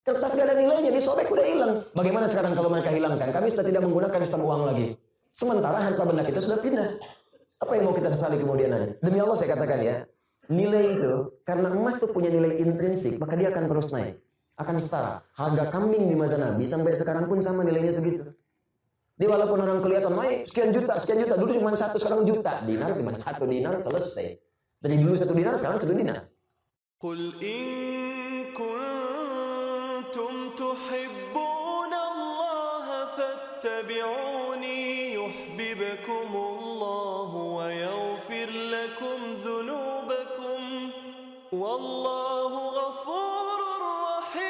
Kertas gak ada nilainya, disobek udah hilang. Bagaimana sekarang kalau mereka hilangkan? Kami sudah tidak menggunakan sistem uang lagi. Sementara harta benda kita sudah pindah. Apa yang mau kita sesali kemudian hari? Demi Allah saya katakan ya, nilai itu, karena emas itu punya nilai intrinsik, maka dia akan terus naik. Akan setara. Harga kambing di masa Nabi sampai sekarang pun sama nilainya segitu. Jadi walaupun orang kelihatan naik sekian juta, dulu cuma 1, sekarang juta. Dinar cuma 1 dinar selesai. Jadi dulu 1 dinar, sekarang 1 dinar. Qul in kuntum tuhibbuna Allah fattabi'uni yuhibbukumullah wa yaghfir lakum dhunubakum wallahu ghafurur rahim.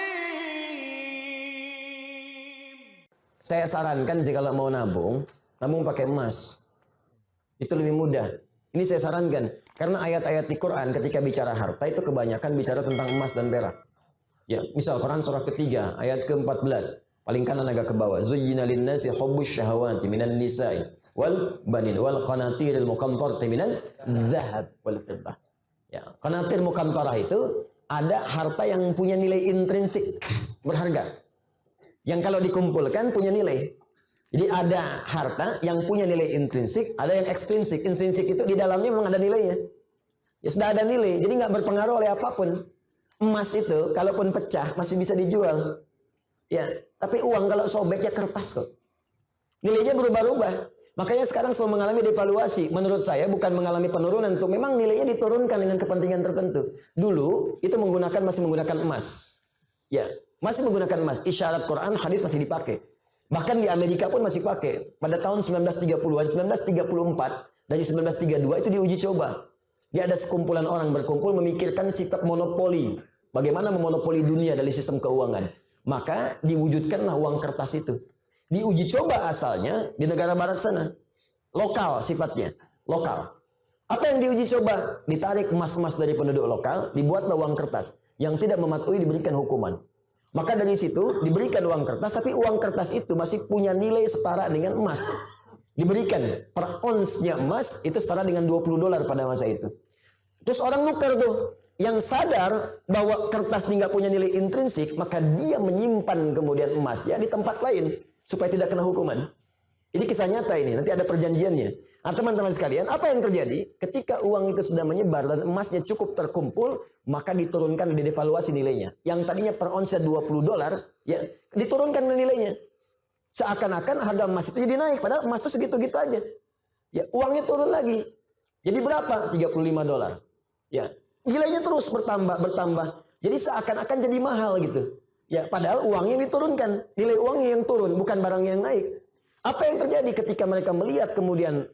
Saya sarankan sih kalau mau nabung pakai emas. Itu lebih mudah. Ini saya sarankan. Karena ayat-ayat di Quran ketika bicara harta itu kebanyakan bicara tentang emas dan perak. Ya, misal Quran surah ketiga ayat ke-14. Paling kanan agak ke bawah. Zuyyina lin-nasi hubbus syahawati minan nisa'i wal banin wal qanatiril muqantarati minan dzahab wal fiddah. Ya, qanatir muqantarah itu ada harta yang punya nilai intrinsik berharga. Yang kalau dikumpulkan punya nilai. Jadi ada harta yang punya nilai intrinsik, ada yang ekstrinsik. Intrinsik itu di dalamnya memang ada nilainya. Ya sudah ada nilai, jadi nggak berpengaruh oleh apapun. Emas itu, kalaupun pecah masih bisa dijual. Ya, tapi uang kalau sobek ya kertas kok. Nilainya berubah-ubah. Makanya sekarang selalu mengalami devaluasi. Menurut saya bukan mengalami penurunan, tuh memang nilainya diturunkan dengan kepentingan tertentu. Dulu itu masih menggunakan emas. Ya, masih menggunakan emas. Isyarat Quran, hadis masih dipakai. Bahkan di Amerika pun masih pakai. Pada tahun 1930-an, 1934, dari 1932 itu diuji coba. Dia ada sekumpulan orang berkumpul memikirkan sifat monopoli. Bagaimana memonopoli dunia dari sistem keuangan. Maka diwujudkanlah uang kertas itu. Diuji coba asalnya di negara barat sana. Lokal sifatnya. Lokal. Apa yang diuji coba? Ditarik emas-emas dari penduduk lokal, dibuatlah uang kertas. Yang tidak mematuhi diberikan hukuman. Maka dari situ diberikan uang kertas, tapi uang kertas itu masih punya nilai setara dengan emas. Diberikan per onsnya emas itu setara dengan $20 pada masa itu. Terus orang nukar tuh, yang sadar bahwa kertas ini nggak punya nilai intrinsik, maka dia menyimpan kemudian emasnya di tempat lain supaya tidak kena hukuman. Ini kisah nyata ini, nanti ada perjanjiannya. Nah, teman-teman sekalian, apa yang terjadi? Ketika uang itu sudah menyebar dan emasnya cukup terkumpul, maka diturunkan, didevaluasi nilainya. Yang tadinya per onsnya $20, ya diturunkan nilainya. Seakan-akan harga emas itu jadi naik, padahal emas itu segitu-gitu aja. Ya, uangnya turun lagi. Jadi berapa? $35. Ya, nilainya terus bertambah. Jadi seakan-akan jadi mahal gitu. Ya, padahal uangnya diturunkan, nilai uangnya yang turun, bukan barang yang naik. Apa yang terjadi ketika mereka melihat kemudian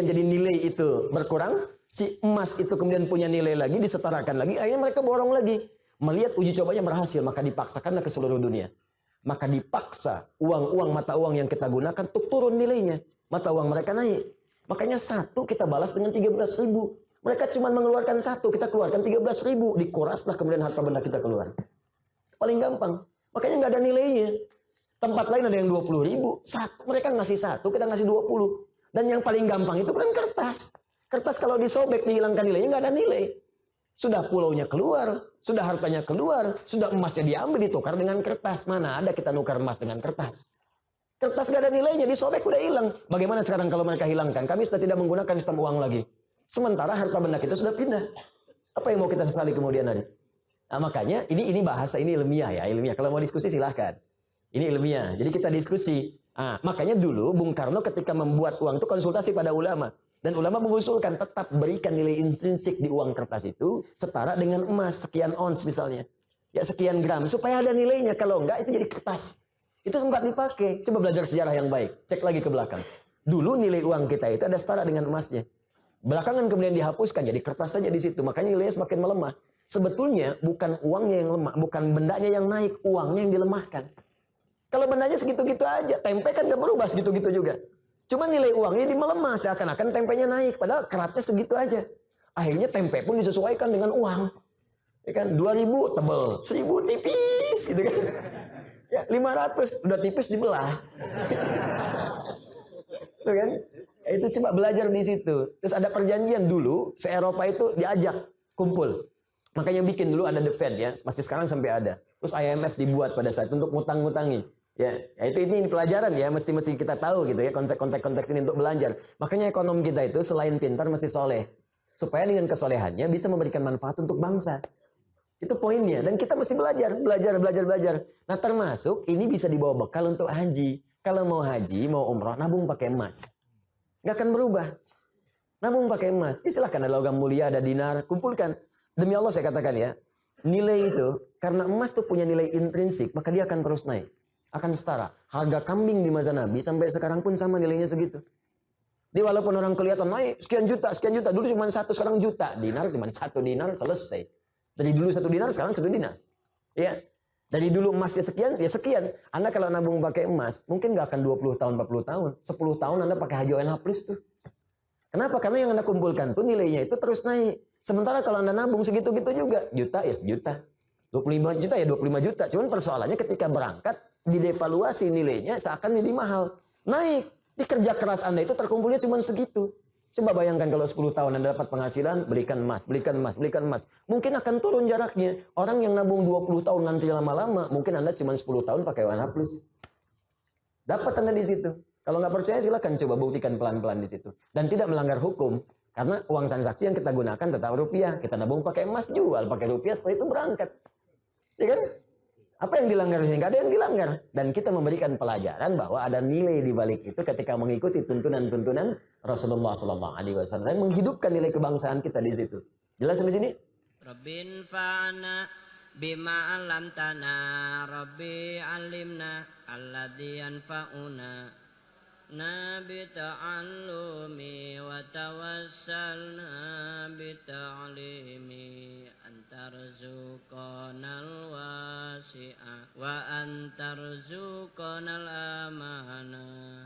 jadi nilai itu berkurang, si emas itu kemudian punya nilai lagi, disetarakan lagi, akhirnya mereka borong lagi. Melihat uji cobanya berhasil, maka dipaksakanlah ke seluruh dunia. Maka dipaksa uang-uang mata uang yang kita gunakan untuk turun nilainya. Mata uang mereka naik. Makanya 1 kita balas dengan 13.000. Mereka cuma mengeluarkan 1, kita keluarkan 13.000. Dikuraslah kemudian harta benda kita keluar. Paling gampang. Makanya nggak ada nilainya. Tempat lain ada yang 20.000. Mereka ngasih 1, kita ngasih 20. Dan yang paling gampang itu kan kertas. Kertas kalau disobek, dihilangkan nilainya, nggak ada nilai. Sudah pulaunya keluar, sudah hartanya keluar, sudah emasnya diambil, ditukar dengan kertas. Mana ada kita nukar emas dengan kertas? Kertas nggak ada nilainya, disobek udah hilang. Bagaimana sekarang kalau mereka hilangkan? Kami sudah tidak menggunakan sistem uang lagi. Sementara harta benda kita sudah pindah. Apa yang mau kita sesali kemudian hari? Nah, makanya ini bahasa, ini ilmiah ya, ilmiah. Kalau mau diskusi silahkan. Ini ilmiah. Jadi kita diskusi. Nah, makanya dulu Bung Karno ketika membuat uang itu konsultasi pada ulama. Dan ulama mengusulkan tetap berikan nilai intrinsik di uang kertas itu setara dengan emas. Sekian ons misalnya. Ya sekian gram. Supaya ada nilainya. Kalau enggak itu jadi kertas. Itu sempat dipakai. Coba belajar sejarah yang baik. Cek lagi ke belakang. Dulu nilai uang kita itu ada setara dengan emasnya. Belakangan kemudian dihapuskan. Jadi kertas saja di situ. Makanya nilainya semakin melemah. Sebetulnya bukan uangnya yang lemah. Bukan bendanya yang naik. Uangnya yang dilemahkan. Kalau bendanya segitu-gitu aja, tempe kan gak berubah segitu-gitu juga. Cuma nilai uangnya melemah, seakan-akan tempenya naik, padahal keratnya segitu aja. Akhirnya tempe pun disesuaikan dengan uang. Ya kan, 2.000 tebel, 1.000 tipis gitu kan. Ya, 500 udah tipis dibelah. Tuh kan? Itu coba belajar di situ. Terus ada perjanjian dulu, se-Eropa itu diajak kumpul. Makanya bikin dulu ada The Fed ya, masih sekarang sampai ada. Terus IMF dibuat pada saat untuk ngutang-ngutangi. Ya itu ini pelajaran ya, mesti kita tahu gitu ya konteks ini untuk belajar. Makanya ekonom kita itu selain pintar mesti soleh. Supaya dengan kesolehannya bisa memberikan manfaat untuk bangsa. Itu poinnya. Dan kita mesti belajar. Nah termasuk ini bisa dibawa bekal untuk haji. Kalau mau haji, mau umroh, nabung pakai emas. Nggak akan berubah. Nabung pakai emas. Silahkan ada logam mulia, ada dinar, kumpulkan. Demi Allah saya katakan ya, nilai itu, karena emas tuh punya nilai intrinsik, maka dia akan terus naik. Akan setara. Harga kambing di masa Nabi sampai sekarang pun sama nilainya segitu. Jadi walaupun orang kelihatan naik sekian juta. Dulu cuma 1, sekarang juta. Dinar cuma 1 dinar, selesai. Dari dulu 1 dinar, sekarang 1 dinar. Ya. Dari dulu emasnya sekian, ya sekian. Anda kalau nabung pakai emas, mungkin nggak akan 20 tahun, 40 tahun. 10 tahun Anda pakai haji ONH plus tuh. Kenapa? Karena yang Anda kumpulkan tuh nilainya itu terus naik. Sementara kalau Anda nabung segitu-gitu juga. Juta ya sejuta. 25 juta ya 25 juta. Cuman persoalannya ketika berangkat, didevaluasi nilainya seakan jadi mahal. Naik. Di kerja keras Anda itu terkumpulnya cuma segitu. Coba bayangkan kalau 10 tahun Anda dapat penghasilan, belikan emas. Mungkin akan turun jaraknya. Orang yang nabung 20 tahun nanti lama-lama, mungkin Anda cuma 10 tahun pakai ONH plus. Dapat Anda di situ. Kalau nggak percaya silakan coba buktikan pelan-pelan di situ. Dan tidak melanggar hukum. Karena uang transaksi yang kita gunakan tetap rupiah. Kita nabung pakai emas, jual pakai rupiah, setelah itu berangkat. Ya kan? Apa yang dilanggar? Nggak ada yang dilanggar. Dan kita memberikan pelajaran bahwa ada nilai di balik itu ketika mengikuti tuntunan-tuntunan Rasulullah SAW. Dan menghidupkan nilai kebangsaan kita di situ. Jelas sampai sini? Rabbin fa'ana bima alamtana Rabbi alimna alladhi yanfa'una bita'allumi wa tawassalna bita'limi antarzuqanal wasi'a wa antarzuqanal amana.